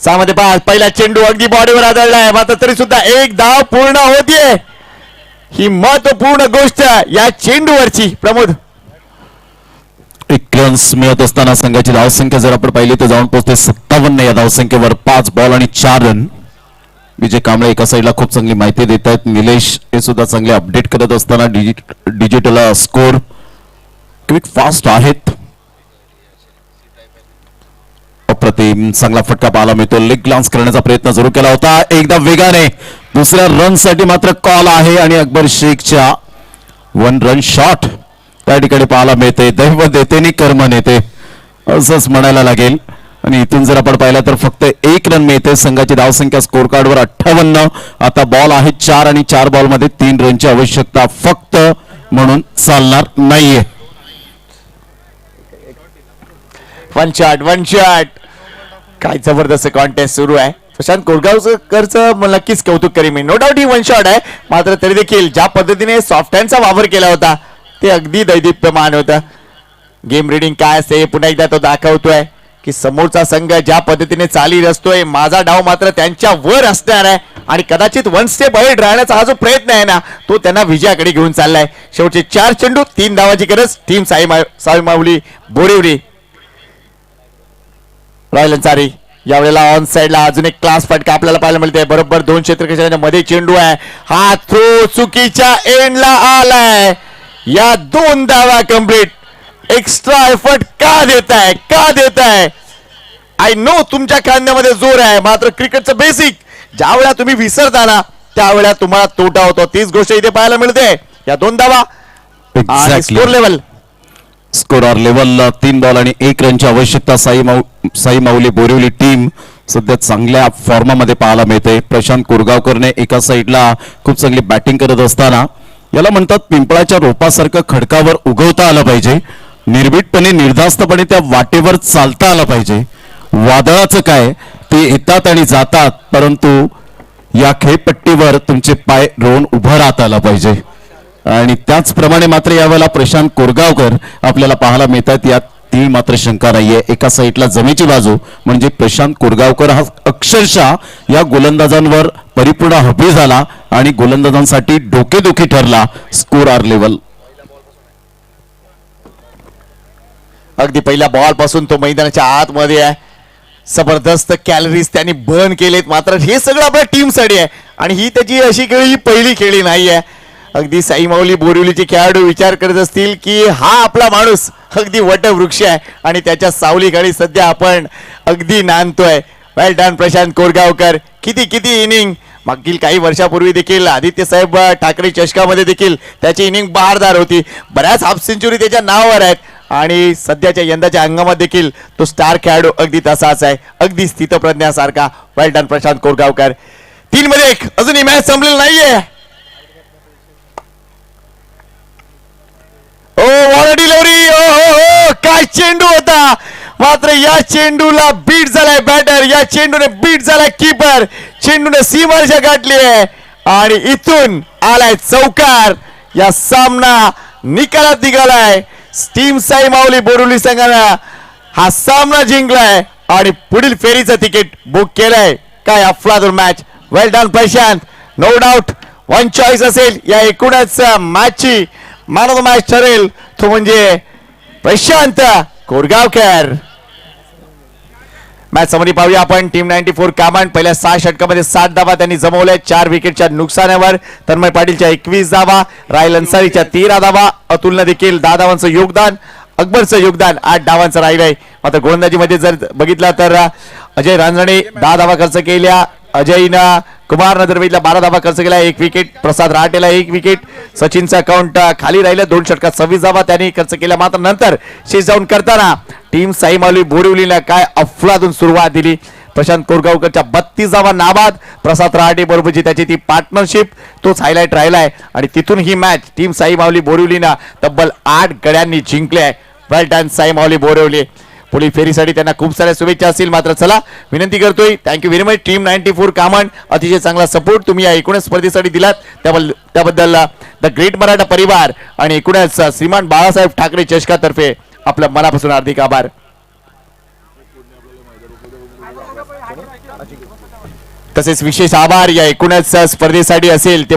सामध्ये पाच पहिला चेंडू अगदी बॉडीवर आदळलाय मात्र तरी सुद्धा एक धाव पूर्ण होतीये ही महत्वपूर्ण गोष्ट या चेंडूवरची प्रमोद 1 रन्स मिळत असताना संघाची धावसंख्या जर आपण पाहिली तर जाऊन पोहोचते 57 या धावसंख्येवर 5 बॉल आणि 4 रन विजय कांबळे एका साईडला खूप चांगली माहिती देत आहेत निलेश हे सुद्धा चांगले अपडेट करत असताना डिजिटल स्कोर क्विक फास्ट आहेत अप्रतिम चांगला फटका पाहायला मिळतो लेग ग्लान्स करण्याचा प्रयत्न जरूर केला होता एकदा वेगाने दुसऱ्या रन साठी मात्र कॉल आहे आणि अकबर शेखच्या 1 रन शॉट त्या ठिकाणी पाहायला मिळते दैव देते नि कर्म नेते असंच म्हणायला लागेल आणि इथून जर आपण पाहिलं तर फक्त 1 रन मिळते संघाची धावसंख्या स्कोर कार्डवर 58 आता बॉल आहे 4 आणि 4 बॉल मध्ये 3 रनची आवश्यकता फक्त म्हणून चालणार नाहीये वन शॉट काय जबरदस्त कॉन्टेस्ट सुरू आहे प्रशांत कोरगावकरचं नक्कीच कौतुक करी मी नो डाऊट ही 1 शॉट आहे मात्र तरी देखील ज्या पद्धतीने सॉफ्ट हँडचा वापर केला होता ते अगदी दैदिप्यमान होतं गेम रिडिंग काय असते पुन्हा एकदा तो दाखवतोय की समोरचा संघ ज्या पद्धतीने चाली रचतोय माझा डाव मात्र त्यांच्या वर असणार आहे आणि कदाचित 1 स्टेप अहेड राहण्याचा हा जो प्रयत्न आहे ना तो त्यांना विजयाकडे घेऊन चाललाय शेवटचे 4 चेंडू 3 धावाची गरज टीम साई माऊली बोरिवली रॉयल अन्सारी यावेळेला ऑन साइडला अजून एक क्लास फटका आपल्याला पाहायला मिळते बरोबर 2 क्षेत्ररक्षकांच्या मध्ये चेंडू आहे हा थ्रो चुकीच्या एंडला आलाय या 2 धावा कंप्लीट एक्स्ट्रा एफर्ट का देताय आय नो तुमच्या खांद्यामध्ये जोर आहे मात्र क्रिकेटचं बेसिक ज्या वेळा तुम्ही विसरता ना त्यावेळेला तुम्हाला तोटा होतो तीच गोष्ट इथे पाहायला मिळते या 2 धावा स्कोर लेवल 3 बॉल आणि 1 रनची आवश्यकता साई माऊली बोरिवली टीम सध्या चांगल्या फॉर्मामध्ये पाहायला मिळते प्रशांत कोरगावकरने एका साईडला खूप चांगली बॅटिंग करत असताना याला म्हणतात पिंपळाच्या रोपासारखं खडकावर उगवता आलं पाहिजे निर्भीडपणे निर्धास्तपणे त्या वाटेवर चालता आलं पाहिजे वादळाचं काय ते येतात आणि जातात परंतु या खेळपट्टीवर तुमचे पाय रोवून उभं राहता आलं पाहिजे आणि त्याचप्रमाणे मात्र यावेळेला प्रशांत कोरगावकर आपल्याला पाहायला मिळतात यात ती मात्र शंका नाहीये एका साईडला जमेची बाजू म्हणजे प्रशांत कोरगावकर हा अक्षरशः या गोलंदाजांवर परिपूर्ण हबी झाला आणि गोलंदाजांसाठी डोकेदुखी ठरला स्कोर आर लेवल अगदी पहिल्या बॉल पासून तो मैदानाच्या आतमध्ये आहे जबरदस्त कॅलरीज त्यांनी बर्न केलेत मात्र हे सगळं आपल्या टीमसाठी आहे आणि ही त्याची अशी खेळी ही पहिली खेळी नाही आहे अगदी साई माऊली बोरिवलीचे खेळाडू विचार करत असतील की हा आपला माणूस अगदी वटवृक्ष आहे आणि त्याच्या सावलीखाली सध्या आपण अगदी नांदतोय वेल डन प्रशांत कोरगावकर किती इनिंग मागील काही वर्षापूर्वी देखील आदित्य साहेब ठाकरे चषकामध्ये देखील त्याची इनिंग बहारदार होती बऱ्याच हाफ सेंचुरी त्याच्या नावावर आहेत आणि सध्याच्या यंदाच्या हंगामात देखील तो स्टार खेळाडू अगदी तसाच आहे अगदी स्थितप्रज्ञासारखा वेल डन प्रशांत कोरगावकर 3 मध्ये 1 अजूनही मॅच संपलेली नाहीये काय चेंडू होता मात्र या चेंडूला बीट झालाय बॅटर या चेंडूने बीट झालाय कीपर चेंडूने सीमारेषा गाठली आहे आणि इथून आलाय चौकार या सामना निकालात निघालाय टीम साई माऊली बोरिवली संघानं हा सामना जिंकलाय आणि पुढील फेरीचं तिकीट बुक केलंय काय अफलातून match well done Prashant no doubt 1 choice असेल या एकूणच मॅचची मॅन ऑफ द मॅच ठरेल तो म्हणजे प्रशांत कोरगावकर मॅच समरी पाहूया आपण टीम 94 कामांड पहिल्या 6 षटकामध्ये 7 धावा त्यांनी जमवल्या 4 विकेटच्या नुकसानावर तन्मय पाटीलच्या 21 धावा रायल अन्सारीच्या 13 धावा अतुलनं देखील 10 धावांचं योगदान अकबरचं योगदान 8 धावांचं राहिलंय मात्र गोलंदाजीमध्ये जर बघितलं तर अजय रांजणे 10 धावा खर्च केल्या अजयनं कुमार नदरवेदला 12 धावा खर्च केला 1 विकेट प्रसाद रहाटेला 1 विकेट सचिनचं अकाउंट खाली राहिलं 2 षटकात 26 धावा त्यांनी खर्च केल्या मात्र नंतर शेष जाऊन करताना टीम साई माऊली बोरिवलीला काय अफलातून सुरुवात दिली प्रशांत कोरगावकरच्या 32 धावा नाबाद प्रसाद रहाटे बरोबरची त्याची ती पार्टनरशिप तोच हायलाइट राहिलाय आणि तिथून ही मॅच टीम साई माऊली बोरिवलीनं तब्बल 8 गड्यांनी जिंकले आहे वेल डन साई माऊली बोरिवली पुढील फेरीसाठी त्यांना खूप साऱ्या शुभेच्छा असतील मात्र चला विनंती करतोय थँक्यू व्हेरी मच टीम 94 कामन अतिशय चांगला सपोर्ट तुम्ही या एकूणच स्पर्धेसाठी दिलात त्याबद्दल द ग्रेट मराठा परिवार आणि एकूणच श्रीमान बाळासाहेब ठाकरे चषकातर्फे आपल्या मनापासून हार्दिक आभार तसेच विशेष आभार या एकूणच स्पर्धेसाठी असेल ते म्हणजे